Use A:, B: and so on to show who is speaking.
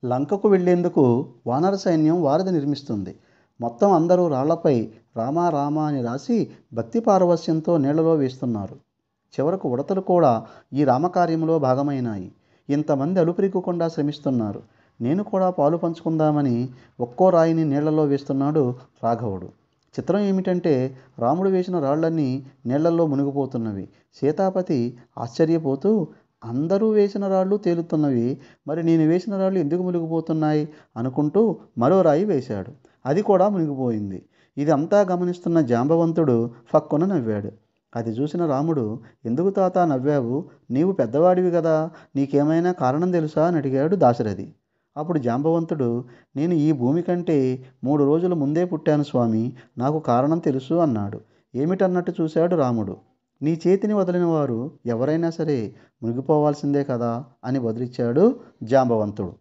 A: లంకకు వెళ్లేందుకు వానర సైన్యం వారధి నిర్మిస్తుంది. మొత్తం అందరూ రాళ్లపై రామా రామా అని రాసి భక్తి పారవస్యంతో నీళ్లలో వేస్తున్నారు. చివరకు ఉడతలు కూడా ఈ రామకార్యంలో భాగమైనాయి. ఇంతమంది అలుపెరగకుండా శ్రమిస్తున్నారు. నేను కూడా పాలు పంచుకుందామని ఒక్కో రాయిని నీళ్లలో వేస్తున్నాడు రాఘవుడు. చిత్రం ఏమిటంటే రాముడు వేసిన రాళ్లన్నీ నీళ్లలో మునిగిపోతున్నవి. సీతాపతి ఆశ్చర్యపోతూ, అందరూ వేసిన రాళ్ళు తేలుతున్నవి, మరి నేను వేసిన రాళ్ళు ఎందుకు మునిగిపోతున్నాయి అనుకుంటూ మరో రాయి వేశాడు. అది కూడా మునిగిపోయింది. ఇదంతా గమనిస్తున్న జాంబవంతుడు ఫక్కున నవ్వాడు. అది చూసిన రాముడు, ఎందుకు తాత నవ్వావు? నీవు పెద్దవాడివి కదా, నీకేమైనా కారణం తెలుసా అని అడిగాడు దాశరథి. అప్పుడు జాంబవంతుడు, నేను ఈ భూమి కంటే 3 రోజుల ముందే పుట్టాను స్వామి, నాకు కారణం తెలుసు అన్నాడు. ఏమిటన్నట్టు చూశాడు రాముడు. నీ చేతిని వదిలిన వారు ఎవరైనా సరే మునిగిపోవాల్సిందే కదా అని బదులిచ్చాడు జాంబవంతుడు.